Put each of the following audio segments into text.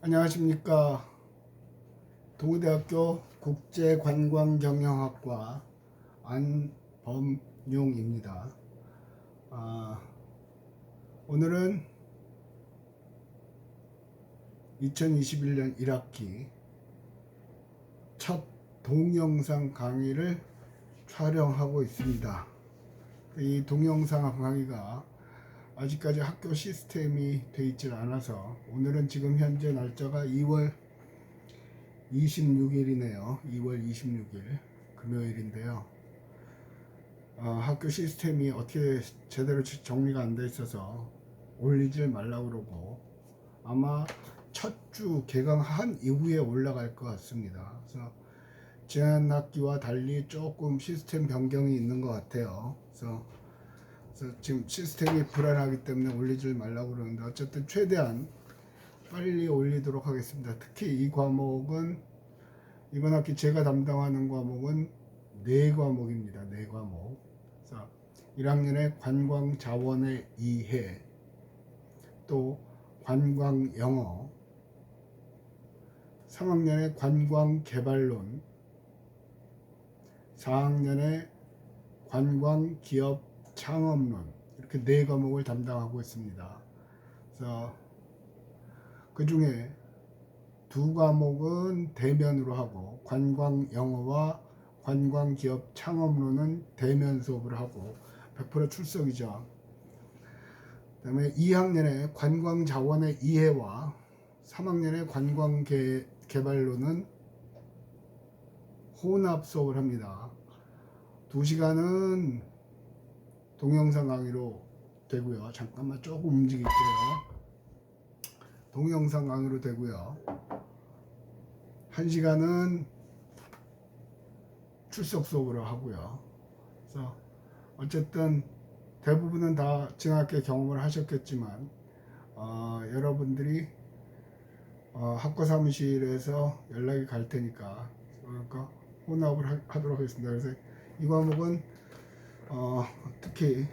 안녕하십니까. 동의대학교 국제관광경영학과 안범용입니다. 오늘은 2021년 1학기 첫 동영상 강의를 촬영하고 있습니다. 이 동영상 강의가 아직까지 학교 시스템이 되어 있질 않아서 오늘은 지금 현재 날짜가 2월 26일이네요. 2월 26일 금요일인데요. 학교 시스템이 어떻게 제대로 정리가 안 돼 있어서 올리질 말라고 그러고 아마 첫 주 개강한 이후에 올라갈 것 같습니다. 그래서 지난 학기와 달리 조금 시스템 변경이 있는 것 같아요. 그래서 지금 시스템이 불안하기 때문에 올리질 말라고 그러는데 어쨌든 최대한 빨리 올리도록 하겠습니다. 특히 이 과목은 이번 학기 제가 담당하는 과목은 4과목입니다. 4과목. 그래서 1학년에 관광자원의 이해, 또 관광영어, 3학년에 관광개발론, 4학년에 관광기업 창업론, 이렇게 4과목을 담당하고 있습니다. 그래서 그 중에 2과목은 대면으로 하고 관광영어와 관광기업 창업론은 대면 수업을 하고 100% 출석이죠. 그 다음에 2학년에 관광자원의 이해와 3학년에 관광개발론은 혼합 수업을 합니다. 2시간은 동영상 강의로 되고요. 잠깐만 조금 움직일게요. 동영상 강의로 되고요. 1시간은 출석 수업으로 하고요. 그래서 어쨌든 대부분은 다 지난학기에 경험을 하셨겠지만 여러분들이 학과 사무실에서 연락이 갈 테니까 그러니까 혼합을 하도록 하겠습니다. 그래서 이 과목은 특히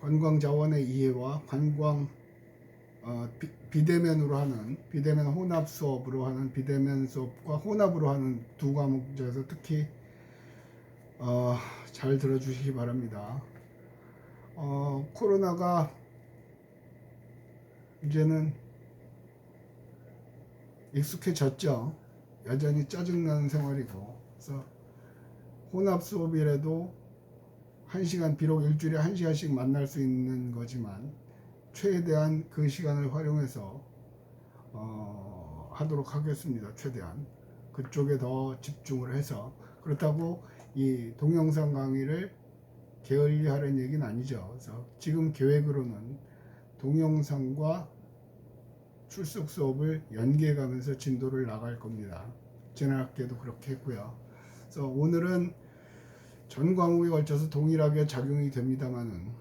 관광자원의 이해와 관광 비대면으로 하는 비대면 혼합 수업으로 하는 비대면 수업과 혼합으로 하는 2과목 중에서 특히 잘 들어주시기 바랍니다. 코로나가 이제는 익숙해졌죠. 여전히 짜증나는 생활이고, 그래서 혼합 수업이라도 1시간, 비록 일주일에 1시간씩 만날 수 있는 거지만 최대한 그 시간을 활용해서 하도록 하겠습니다. 최대한 그쪽에 더 집중을 해서. 그렇다고 이 동영상 강의를 게을리하라는 얘기는 아니죠. 그래서 지금 계획으로는 동영상과 출석 수업을 연계해 가면서 진도를 나갈 겁니다. 지난 학기에도 그렇게 했고요. 그래서 오늘은 전 과목에 걸쳐서 동일하게 적용이 됩니다만은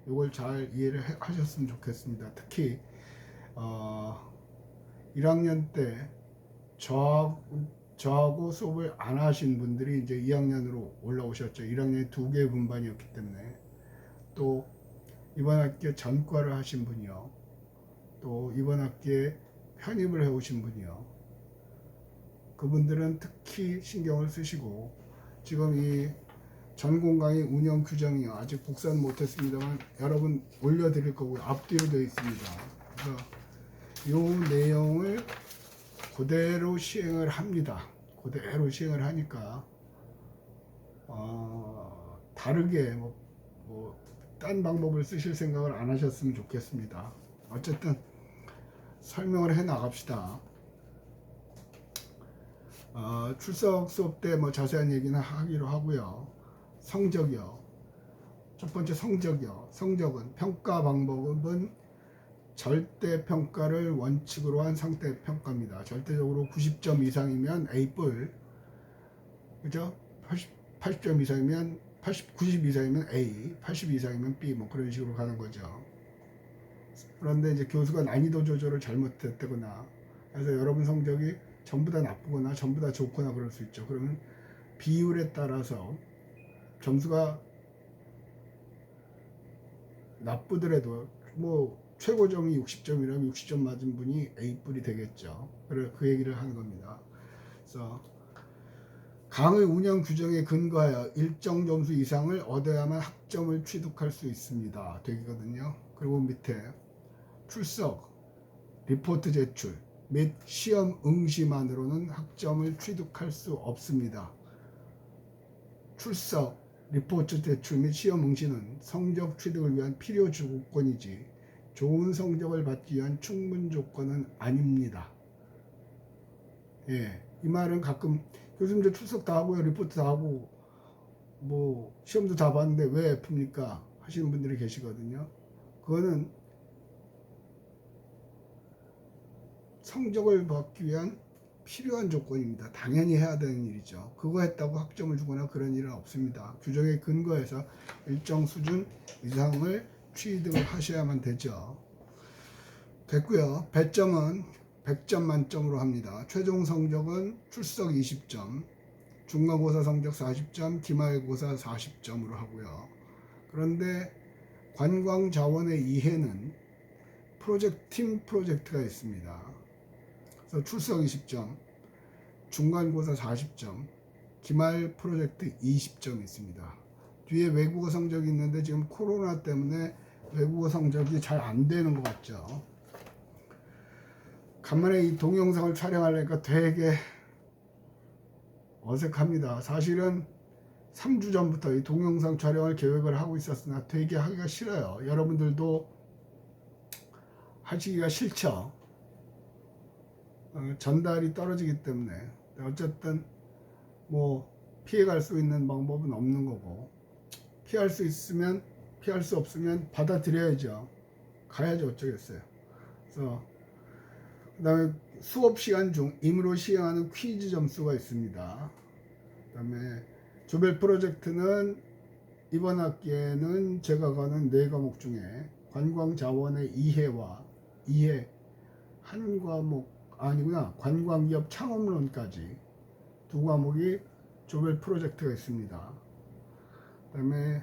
이걸 잘 이해를 하셨으면 좋겠습니다. 특히 1학년 때 저하고 수업을 안 하신 분들이 이제 2학년으로 올라오셨죠. 1학년에 2개의 분반이었기 때문에. 또 이번 학기에 전과를 하신 분이요. 또 이번 학기에 편입을 해오신 분이요. 그분들은 특히 신경을 쓰시고 지금 이 전공 강의 운영 규정이 아직 복사는 못했습니다만 여러분 올려드릴 거고요. 앞뒤로 되어 있습니다. 그래서 이 내용을 그대로 시행을 합니다. 그대로 시행을 하니까 다르게 딴 방법을 쓰실 생각을 안 하셨으면 좋겠습니다. 어쨌든 설명을 해 나갑시다. 출석 수업 때 자세한 얘기는 하기로 하고요. 성적이요. 첫 번째 성적이요. 성적은 평가 방법은 절대 평가를 원칙으로 한 상태 평가입니다. 절대적으로 90점 이상이면 A뿔, 그죠? 80점 이상이면 90 이상이면 A, 80 이상이면 B, 그런 식으로 가는 거죠. 그런데 이제 교수가 난이도 조절을 잘못했다거나 해서 여러분 성적이 전부 다 나쁘거나 전부 다 좋거나 그럴 수 있죠. 그러면 비율에 따라서 점수가 나쁘더라도 뭐 최고점이 60점이라면 60점 맞은 분이 A뿔이 되겠죠. 그래 그 얘기를 하는 겁니다. 그래서 강의 운영 규정에 근거하여 일정 점수 이상을 얻어야만 학점을 취득할 수 있습니다. 되거든요. 그리고 밑에 출석, 리포트 제출 및 시험 응시만으로는 학점을 취득할 수 없습니다. 출석, 리포트 제출 및 시험 응시는 성적 취득을 위한 필요 조건이지 좋은 성적을 받기 위한 충분 조건은 아닙니다. 예, 이 말은 가끔 교수님들 출석 다 하고요, 리포트 다 하고 뭐 시험도 다 봤는데 왜 F입니까? 하시는 분들이 계시거든요. 그거는 성적을 받기 위한 필요한 조건입니다. 당연히 해야 되는 일이죠. 그거 했다고 학점을 주거나 그런 일은 없습니다. 규정에 근거해서 일정 수준 이상을 취득을 하셔야만 되죠. 됐고요. 배점은 100점 만점으로 합니다. 최종 성적은 출석 20점, 중간고사 성적 40점, 기말고사 40점으로 하고요. 그런데 관광자원의 이해는 팀 프로젝트가 있습니다. 그래서 출석 20점, 중간고사 40점, 기말 프로젝트 20점이 있습니다. 뒤에 외국어 성적이 있는데 지금 코로나 때문에 외국어 성적이 잘 안 되는 것 같죠. 간만에 이 동영상을 촬영하려니까 되게 어색합니다. 사실은 3주 전부터 이 동영상 촬영을 계획을 하고 있었으나 되게 하기가 싫어요. 여러분들도 하시기가 싫죠. 전달이 떨어지기 때문에. 어쨌든 뭐 피해갈 수 있는 방법은 없는 거고, 피할 수 있으면 피할 수 없으면 받아들여야죠. 가야죠. 어쩌겠어요. 그래서 그 다음에 수업 시간 중 임의로 시행하는 퀴즈 점수가 있습니다. 그 다음에 조별 프로젝트는 이번 학기에는 제가 가는 4과목 중에 관광자원의 이해 한 과목 아니구나, 관광기업 창업론까지 2과목이 조별 프로젝트가 있습니다. 그 다음에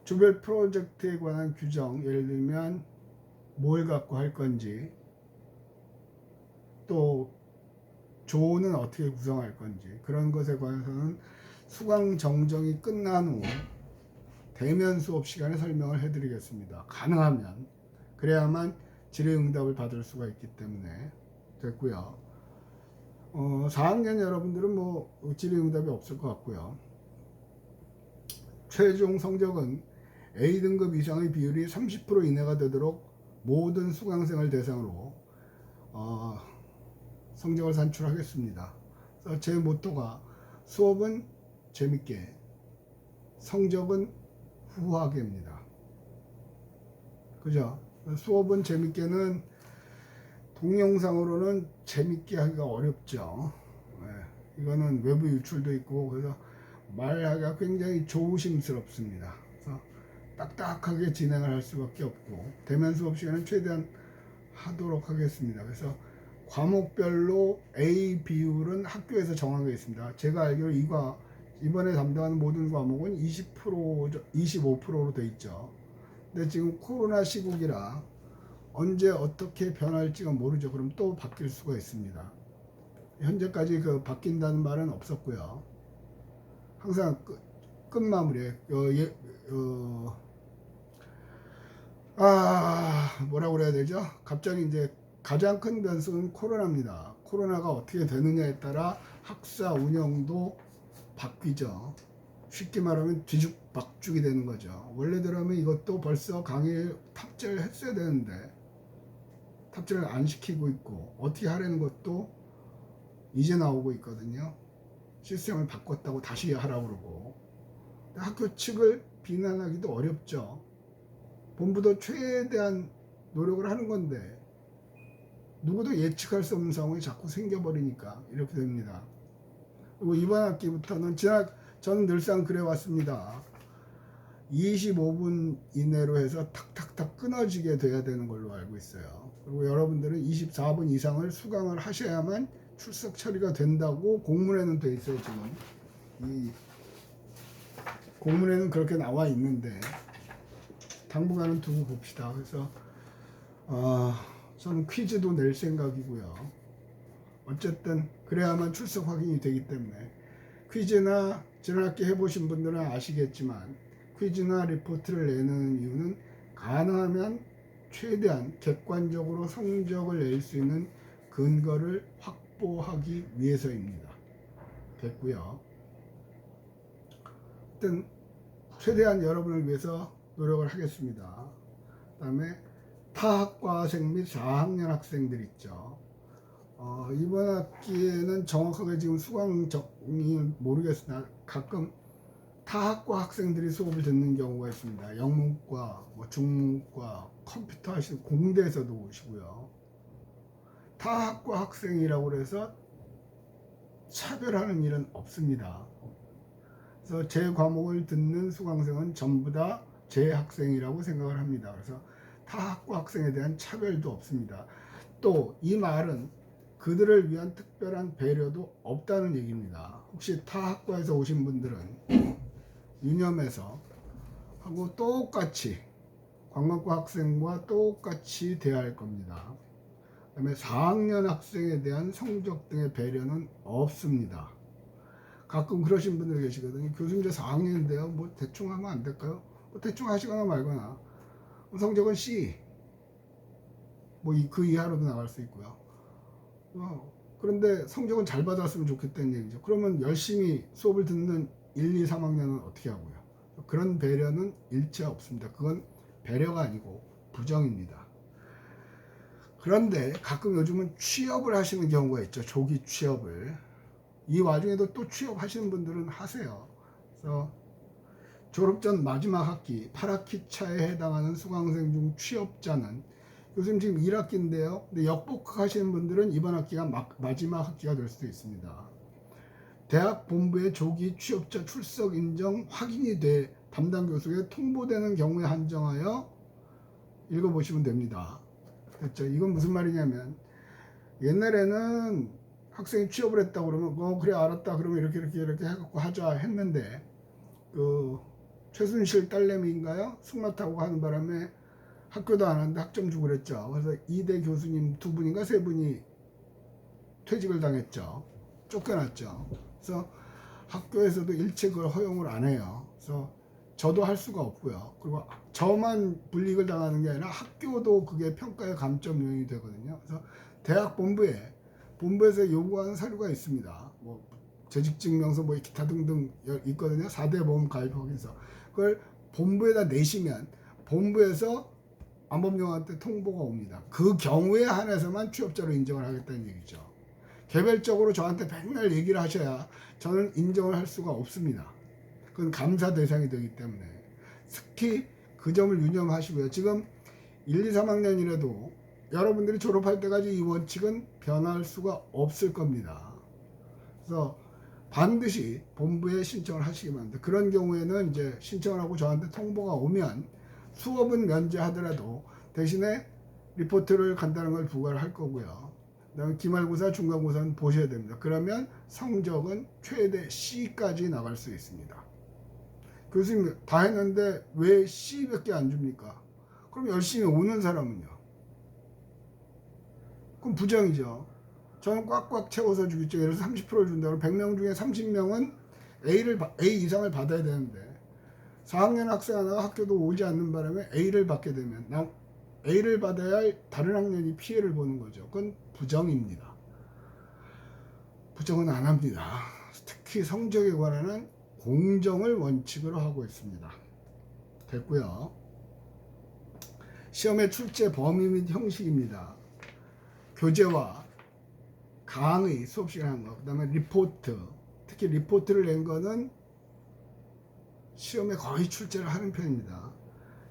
조별 프로젝트에 관한 규정, 예를 들면 뭘 갖고 할 건지, 또 조는 어떻게 구성할 건지, 그런 것에 관해서는 수강 정정이 끝난 후 대면 수업 시간에 설명을 해드리겠습니다. 가능하면. 그래야만 질의응답을 받을 수가 있기 때문에. 됐고요. 4학년 여러분들은 뭐 질의응답이 없을 것 같고요. 최종 성적은 A등급 이상의 비율이 30% 이내가 되도록 모든 수강생을 대상으로 성적을 산출하겠습니다. 그래서 제 모토가 수업은 재밌게, 성적은 후하게입니다. 그죠? 수업은 재밌게는 동영상으로는 재밌게 하기가 어렵죠. 이거는 외부 유출도 있고 그래서 말하기가 굉장히 조심스럽습니다. 그래서 딱딱하게 진행을 할 수밖에 없고, 대면 수업 시간은 최대한 하도록 하겠습니다. 그래서 과목별로 A 비율은 학교에서 정하게 있습니다. 제가 알기로 이번에 담당하는 모든 과목은 25%로 돼 있죠. 근데 지금 코로나 시국이라 언제 어떻게 변할지가 모르죠. 그럼 또 바뀔 수가 있습니다. 현재까지 바뀐다는 말은 없었고요. 항상 끝마무리에 뭐라고 그래야 되죠? 갑자기 이제 가장 큰 변수는 코로나입니다. 코로나가 어떻게 되느냐에 따라 학사 운영도 바뀌죠. 쉽게 말하면 뒤죽박죽이 되는 거죠. 원래대로면 이것도 벌써 강의에 탑재를 했어야 되는데 탑재를 안 시키고 있고, 어떻게 하려는 것도 이제 나오고 있거든요. 시스템을 바꿨다고 다시 하라고 그러고. 학교 측을 비난하기도 어렵죠. 본부도 최대한 노력을 하는 건데 누구도 예측할 수 없는 상황이 자꾸 생겨버리니까 이렇게 됩니다. 그리고 이번 학기부터는 저는 늘상 그래왔습니다. 25분 이내로 해서 탁탁탁 끊어지게 돼야 되는 걸로 알고 있어요. 그리고 여러분들은 24분 이상을 수강을 하셔야만 출석 처리가 된다고 공문에는 돼 있어요. 지금 이 공문에는 그렇게 나와 있는데 당분간은 두고 봅시다. 그래서 저는 퀴즈도 낼 생각이고요. 어쨌든 그래야만 출석 확인이 되기 때문에 퀴즈나 지난 학기 해보신 분들은 아시겠지만 퀴즈나 리포트를 내는 이유는 가능하면 최대한 객관적으로 성적을 낼 수 있는 근거를 확보하기 위해서입니다. 됐고요. 하여튼 최대한 여러분을 위해서 노력을 하겠습니다. 그 다음에 타학과생 및 4학년 학생들 있죠. 이번 학기에는 정확하게 지금 수강 정이 모르겠으나 가끔 타학과 학생들이 수업을 듣는 경우가 있습니다. 영문과, 중문과, 컴퓨터 하시는 공대에서도 오시고요. 타학과 학생이라고 해서 차별하는 일은 없습니다. 그래서 제 과목을 듣는 수강생은 전부 다 제 학생이라고 생각을 합니다. 그래서 타학과 학생에 대한 차별도 없습니다. 또 이 말은 그들을 위한 특별한 배려도 없다는 얘기입니다. 혹시 타학과에서 오신 분들은 유념해서 하고 똑같이 관광과 학생과 똑같이 대할 겁니다. 그 다음에 4학년 학생에 대한 성적 등의 배려는 없습니다. 가끔 그러신 분들 계시거든요. 교수님 저 4학년인데요. 뭐 대충 하면 안 될까요? 뭐 대충 하시거나 말거나 성적은 C 뭐 그 이하로도 나갈 수 있고요. 그런데 성적은 잘 받았으면 좋겠다는 얘기죠. 그러면 열심히 수업을 듣는 1, 2, 3학년은 어떻게 하고요? 그런 배려는 일체 없습니다. 그건 배려가 아니고 부정입니다. 그런데 가끔 요즘은 취업을 하시는 경우가 있죠. 조기 취업을. 이 와중에도 또 취업하시는 분들은 하세요. 그래서 졸업 전 마지막 학기 8학기 차에 해당하는 수강생 중 취업자는 요즘 지금 1학기인데요. 근데 역복하시는 분들은 이번 학기가 마지막 학기가 될 수도 있습니다. 대학 본부의 조기 취업자 출석 인정 확인이 돼 담당 교수에 통보되는 경우에 한정하여 읽어보시면 됩니다. 됐죠? 이건 무슨 말이냐면 옛날에는 학생이 취업을 했다고 그러면 그래 알았다 그러면 이렇게 해갖고 하자 했는데 그 최순실 딸내미인가요? 승마 타고 가는 바람에 학교도 안 하는데 학점 주고 그랬죠. 그래서 2대 교수님 2분인가 3분이 퇴직을 당했죠. 쫓겨났죠. 그래서 학교에서도 일체 그걸 허용을 안 해요. 그래서 저도 할 수가 없고요. 그리고 저만 불이익을 당하는 게 아니라 학교도 그게 평가의 감점 요인이 되거든요. 그래서 대학 본부에서 요구하는 서류가 있습니다. 뭐 재직증명서 뭐 기타 등등 있거든요. 4대 보험 가입 확인서. 그걸 본부에다 내시면 본부에서 안법용한테 통보가 옵니다. 그 경우에 한해서만 취업자로 인정을 하겠다는 얘기죠. 개별적으로 저한테 맨날 얘기를 하셔야 저는 인정을 할 수가 없습니다. 그건 감사 대상이 되기 때문에 특히 그 점을 유념하시고요. 지금 1, 2, 3학년이라도 여러분들이 졸업할 때까지 이 원칙은 변할 수가 없을 겁니다. 그래서 반드시 본부에 신청을 하시기 바랍니다. 그런 경우에는 이제 신청을 하고 저한테 통보가 오면 수업은 면제하더라도 대신에 리포트를 간단한 걸 부과를 할 거고요. 그다음에 기말고사, 중간고사는 보셔야 됩니다. 그러면 성적은 최대 C까지 나갈 수 있습니다. 교수님 다 했는데 왜 C밖에 안 줍니까? 그럼 열심히 오는 사람은요? 그럼 부정이죠. 저는 꽉꽉 채워서 주겠죠. 예를 들어서 30%를 준다고 100명 중에 30명은 A 이상을 받아야 되는데 4학년 학생 하나가 학교도 오지 않는 바람에 A를 받게 되면 A를 받아야 할 다른 학년이 피해를 보는 거죠. 그건 부정입니다. 부정은 안 합니다. 특히 성적에 관한 공정을 원칙으로 하고 있습니다. 됐고요. 시험의 출제 범위 및 형식입니다. 교재와 강의, 수업 시간에 한 거, 그 다음에 리포트, 특히 리포트를 낸 거는 시험에 거의 출제를 하는 편입니다.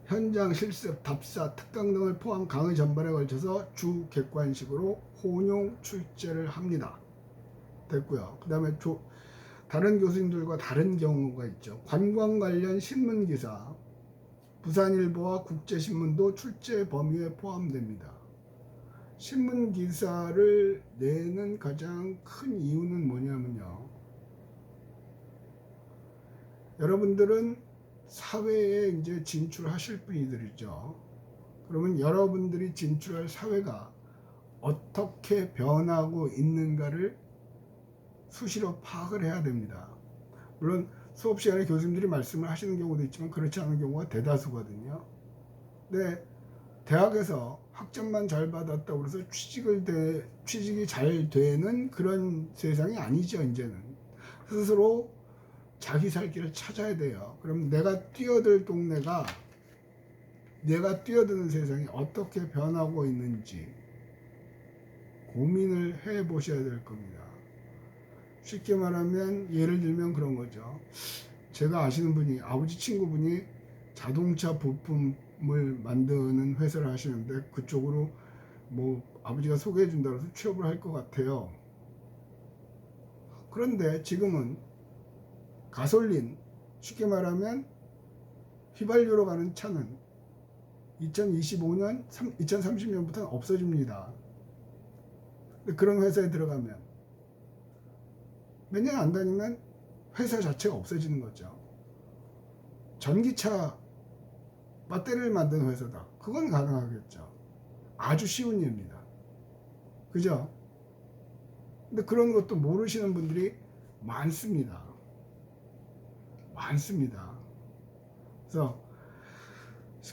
현장 실습, 답사, 특강 등을 포함 강의 전반에 걸쳐서 주 객관식으로 혼용 출제를 합니다. 됐고요. 그 다음에 다른 교수님들과 다른 경우가 있죠. 관광 관련 신문기사, 부산일보와 국제신문도 출제 범위에 포함됩니다. 신문기사를 내는 가장 큰 이유는 뭐냐면요. 여러분들은 사회에 이제 진출하실 분들이죠. 그러면 여러분들이 진출할 사회가 어떻게 변하고 있는가를 수시로 파악을 해야 됩니다. 물론 수업 시간에 교수님들이 말씀을 하시는 경우도 있지만 그렇지 않은 경우가 대다수거든요. 근데 대학에서 학점만 잘 받았다고 해서 취직이 잘 되는 그런 세상이 아니죠. 이제는 스스로 자기 살 길을 찾아야 돼요. 그럼 내가 뛰어드는 세상이 어떻게 변하고 있는지 고민을 해 보셔야 될 겁니다. 쉽게 말하면 예를 들면 그런 거죠. 제가 아시는 분이, 아버지 친구분이 자동차 부품을 만드는 회사를 하시는데 그쪽으로 뭐 아버지가 소개해 준다고 해서 취업을 할 것 같아요. 그런데 지금은 가솔린, 쉽게 말하면 휘발유로 가는 차는 2025년, 2030년부터는 없어집니다. 그런 회사에 들어가면 몇 년 안 다니면 회사 자체가 없어지는 거죠. 전기차 배터리를 만드는 회사다. 그건 가능하겠죠. 아주 쉬운 일입니다. 그죠? 근데 그런 것도 모르시는 분들이 많습니다. 많습니다. 그래서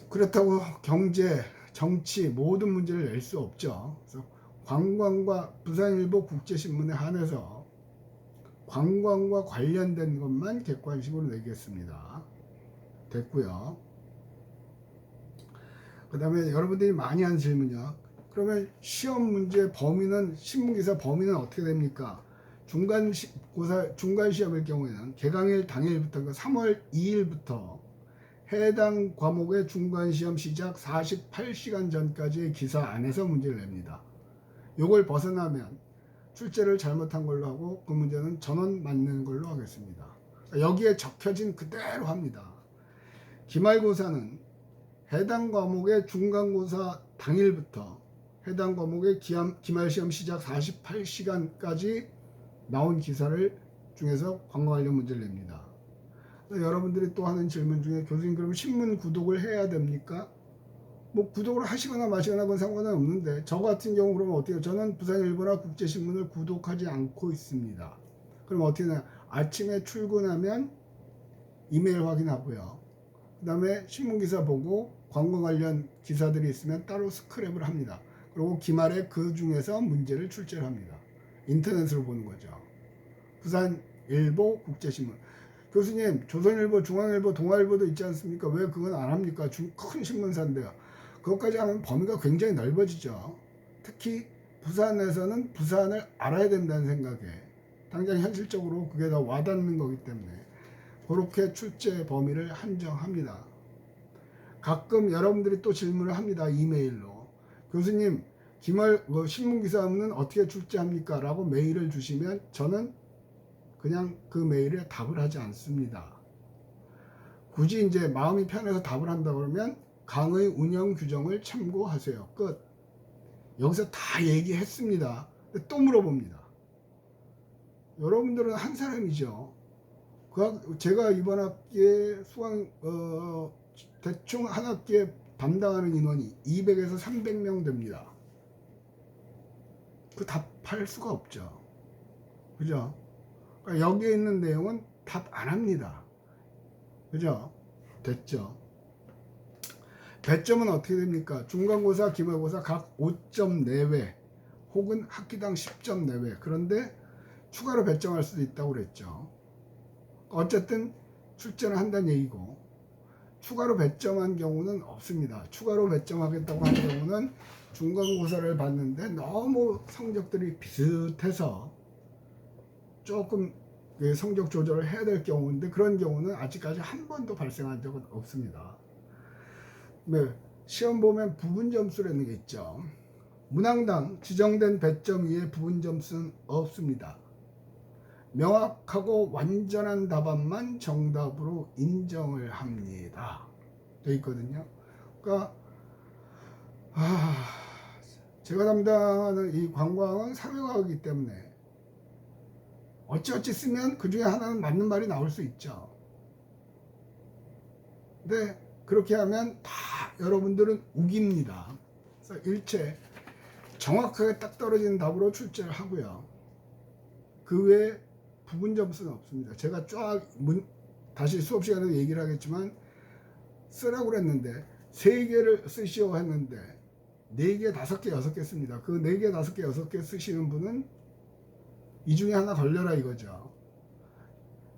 그렇다고 경제, 정치 모든 문제를 낼 수 없죠. 그래서 관광과 부산일보 국제신문에 한해서 관광과 관련된 것만 객관식으로 내겠습니다. 됐고요. 그 다음에 여러분들이 많이 하는 질문이요. 그러면 시험 문제 범위는, 신문기사 범위는 어떻게 됩니까? 중간 시험일 경우에는 개강일 당일부터, 3월 2일부터 해당 과목의 중간시험 시작 48시간 전까지의 기사 안에서 문제를 냅니다. 요걸 벗어나면 출제를 잘못한 걸로 하고 그 문제는 전원 맞는 걸로 하겠습니다. 여기에 적혀진 그대로 합니다. 기말고사는 해당 과목의 중간고사 당일부터 해당 과목의 기말시험 시작 48시간까지 나온 기사를 중에서 관광 관련 문제를 냅니다. 여러분들이 또 하는 질문 중에 교수님 그럼 신문 구독을 해야 됩니까? 뭐 구독을 하시거나 마시거나 그건 상관은 없는데 저 같은 경우 그러면 어떻게 해요? 저는 부산일보나 국제신문을 구독하지 않고 있습니다. 그럼 어떻게 되나? 아침에 출근하면 이메일 확인하고요. 그 다음에 신문기사 보고 관광 관련 기사들이 있으면 따로 스크랩을 합니다. 그리고 기말에 그 중에서 문제를 출제를 합니다. 인터넷으로 보는 거죠. 부산일보, 국제신문. 교수님, 조선일보, 중앙일보, 동아일보도 있지 않습니까? 왜 그건 안 합니까? 큰 신문사인데요. 그것까지 하면 범위가 굉장히 넓어지죠. 특히 부산에서는 부산을 알아야 된다는 생각에 당장 현실적으로 그게 더 와닿는 거기 때문에 그렇게 출제 범위를 한정합니다. 가끔 여러분들이 또 질문을 합니다. 이메일로. 교수님, 기말 신문기사는 어떻게 출제합니까? 라고 메일을 주시면 저는 그냥 그 메일에 답을 하지 않습니다. 굳이 이제 마음이 편해서 답을 한다 그러면 강의 운영 규정을 참고하세요. 끝. 여기서 다 얘기했습니다. 근데 또 물어봅니다. 여러분들은 한 사람이죠. 제가 이번 학기에 대충 한 학기에 담당하는 인원이 200에서 300명 됩니다. 그 답할 수가 없죠. 그죠? 그러니까 여기에 있는 내용은 답 안 합니다. 그죠? 됐죠? 배점은 어떻게 됩니까? 중간고사, 기말고사 각 5점 내외 혹은 학기당 10점 내외. 그런데 추가로 배점할 수도 있다고 그랬죠. 어쨌든 출제는 한다는 얘기고 추가로 배점한 경우는 없습니다. 추가로 배점하겠다고 하는 경우는 중간고사를 봤는데 너무 성적들이 비슷해서 조금 성적 조절을 해야 될 경우인데 그런 경우는 아직까지 한 번도 발생한 적은 없습니다. 네, 시험 보면 부분 점수라는 게 있죠. 문항당 지정된 배점 이외에 부분 점수는 없습니다. 명확하고 완전한 답안만 정답으로 인정을 합니다. 되어 있거든요. 그러니까 제가 담당하는 이 관광은 사회과학이기 때문에 어찌어찌 쓰면 그 중에 하나는 맞는 말이 나올 수 있죠. 근데 그렇게 하면 다 여러분들은 우깁니다. 그래서 일체 정확하게 딱 떨어지는 답으로 출제를 하고요. 그 외에 부분 점수는 없습니다. 제가 다시 수업 시간에 얘기를 하겠지만 쓰라고 그랬는데 3개를 쓰시오 했는데 4개, 5개, 6개 씁니다. 그 4개, 5개, 6개 쓰시는 분은 이 중에 하나 걸려라 이거죠.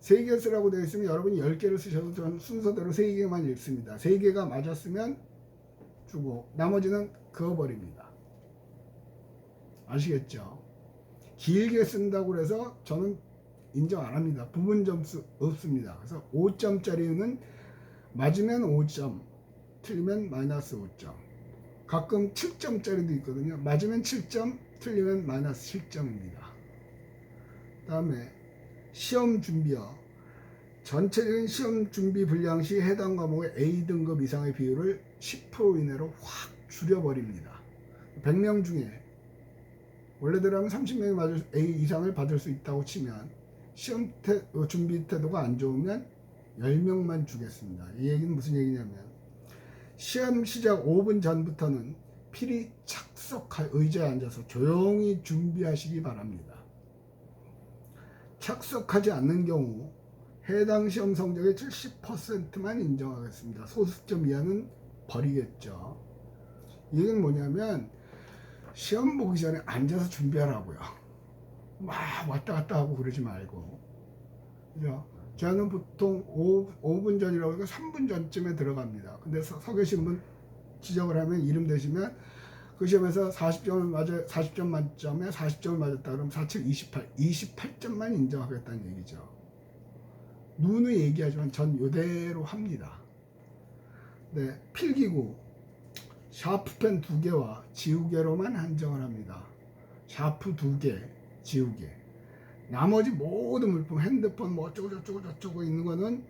3개 쓰라고 되어 있으면 여러분이 10개를 쓰셔도 저는 순서대로 3개만 읽습니다. 3개가 맞았으면 주고 나머지는 그어버립니다. 아시겠죠? 길게 쓴다고 해서 저는 인정 안 합니다. 부분 점수 없습니다. 그래서 5점짜리는 맞으면 5점, 틀리면 마이너스 5점. 가끔 7점짜리도 있거든요. 맞으면 7점, 틀리면 마이너스 7점입니다. 다음에 시험 준비요. 전체적인 시험 준비 분량 시 해당 과목의 A등급 이상의 비율을 10% 이내로 확 줄여버립니다. 100명 중에 원래대로 하면 30명이 맞을 A 이상을 받을 수 있다고 치면 시험 준비 태도가 안 좋으면 10명만 주겠습니다. 이 얘기는 무슨 얘기냐면 시험 시작 5분 전부터는 필히 착석할 의자에 앉아서 조용히 준비하시기 바랍니다. 착석하지 않는 경우 해당 시험 성적의 70%만 인정하겠습니다. 소수점 이하는 버리겠죠. 이 얘기는 뭐냐면 시험 보기 전에 앉아서 준비하라고요. 막 왔다 갔다 하고 그러지 말고. 그죠? 저는 보통 5분 전이라고 해서 3분 전쯤에 들어갑니다. 근데 서 계신 분 지적을 하면 이름 대시면 그 시험에서 40점 만점에 40점을 맞았다 그러면 47, 28점만 인정하겠다는 얘기죠. 누누이 얘기하지만 전 이대로 합니다. 네, 필기구 샤프펜 2개와 지우개로만 한정을 합니다. 샤프 2개, 지우개. 나머지 모든 물품, 핸드폰 뭐 어쩌고 있는 거는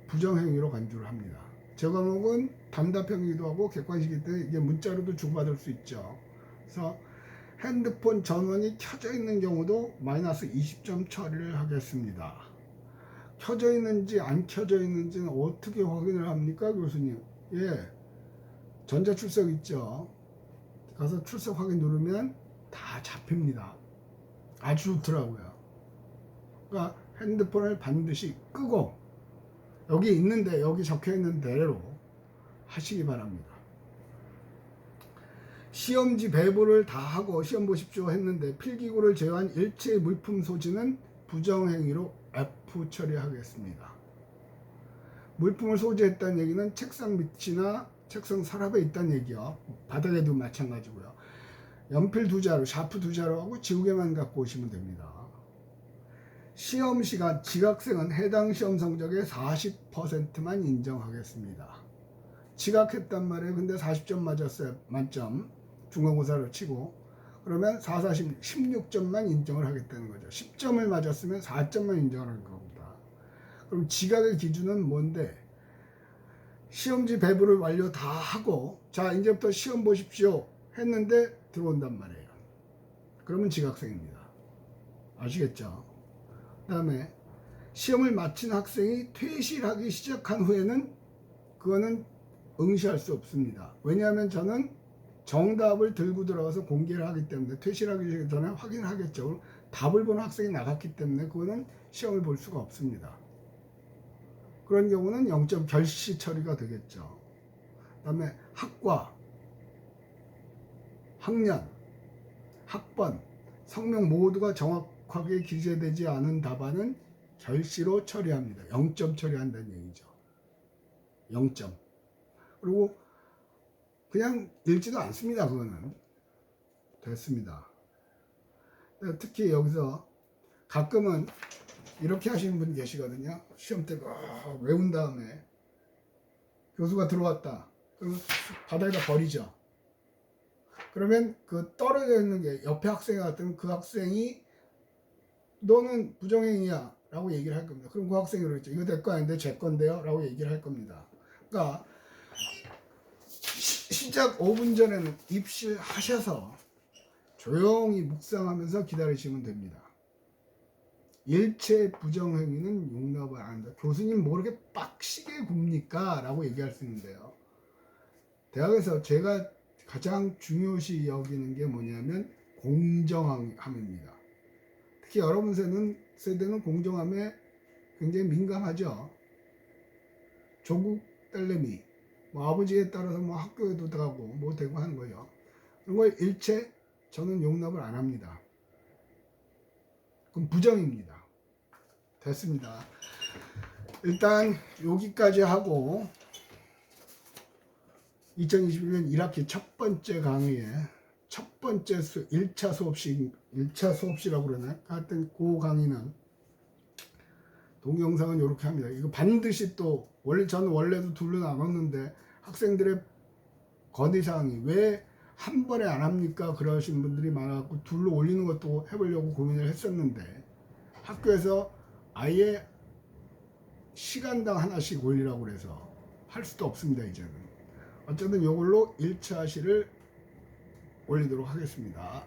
부정행위로 간주를 합니다. 제 과목은 단답형이기도 하고 객관식이기 때문에 이게 문자로도 주고받을 수 있죠. 그래서 핸드폰 전원이 켜져 있는 경우도 마이너스 20점 처리를 하겠습니다. 켜져 있는지 안 켜져 있는지는 어떻게 확인을 합니까, 교수님? 예, 전자출석 있죠. 가서 출석 확인 누르면 다 잡힙니다. 아주 좋더라고요. 그러니까 핸드폰을 반드시 끄고 여기 있는데 여기 적혀 있는 대로 하시기 바랍니다. 시험지 배부를 다 하고 시험 보십시오 했는데 필기구를 제외한 일체의 물품 소지는 부정행위로 F 처리하겠습니다. 물품을 소지했다는 얘기는 책상 밑이나 책상 서랍에 있다는 얘기요. 바닥에도 마찬가지고요. 연필 2자루, 샤프 2자루하고 지우개만 갖고 오시면 됩니다. 시험 시간 지각생은 해당 시험 성적의 40%만 인정하겠습니다. 지각했단 말이에요. 근데 40점 맞았어요. 만점. 중간고사로 치고. 그러면 4, 40, 16점만 인정을 하겠다는 거죠. 10점을 맞았으면 4점만 인정을 하는 겁니다. 그럼 지각의 기준은 뭔데? 시험지 배부를 완료 다 하고 자 이제부터 시험 보십시오 했는데 들어온단 말이에요. 그러면 지각생입니다. 아시겠죠? 그 다음에 시험을 마친 학생이 퇴실하기 시작한 후에는 그거는 응시할 수 없습니다. 왜냐하면 저는 정답을 들고 들어가서 공개를 하기 때문에 퇴실하기 전에 확인을 하겠죠. 답을 본 학생이 나갔기 때문에 그거는 시험을 볼 수가 없습니다. 그런 경우는 0점 결시 처리가 되겠죠. 그 다음에 학과, 학년, 학번, 성명 모두가 정확하게 기재되지 않은 답안은 결시로 처리합니다. 0점 처리한다는 얘기죠. 0점. 그리고 그냥 읽지도 않습니다. 그거는. 됐습니다. 특히 여기서 가끔은 이렇게 하시는 분이 계시거든요. 시험 때 외운 다음에 교수가 들어왔다. 그러면 바닥에다 버리죠. 그러면 그 떨어져 있는 게 옆에 학생이 같으면 그 학생이 너는 부정행위야 라고 얘기를 할 겁니다. 그럼 그 학생이 그러겠죠. 이거 내 거 아닌데 제 건데요 라고 얘기를 할 겁니다. 그러니까 시작 5분 전에는 입실하셔서 조용히 묵상하면서 기다리시면 됩니다. 일체 부정행위는 용납을 안 한다. 교수님 뭐 이렇게 빡시게 굽니까? 라고 얘기할 수 있는데요. 대학에서 제가 가장 중요시 여기는 게 뭐냐면 공정함입니다. 특히 여러분 세대는 공정함에 굉장히 민감하죠. 조국 딸내미, 뭐 아버지에 따라서 뭐 학교에도 가고 뭐 되고 하는 거죠. 그런 걸 일체 저는 용납을 안 합니다. 그럼 부정입니다. 됐습니다. 일단 여기까지 하고 2021년 1학기 첫 번째 강의에 첫 번째 1차 수업시라고 그러나 하여튼 그 강의는 동영상은 이렇게 합니다. 이거 반드시 또 저는 원래도 둘로 나눴는데 학생들의 건의사항이 왜 한 번에 안 합니까? 그러신 분들이 많아갖고 둘로 올리는 것도 해보려고 고민을 했었는데 학교에서 아예 시간당 하나씩 올리라고 그래서 할 수도 없습니다. 이제는 어쨌든 이걸로 1차 시를 올리도록 하겠습니다.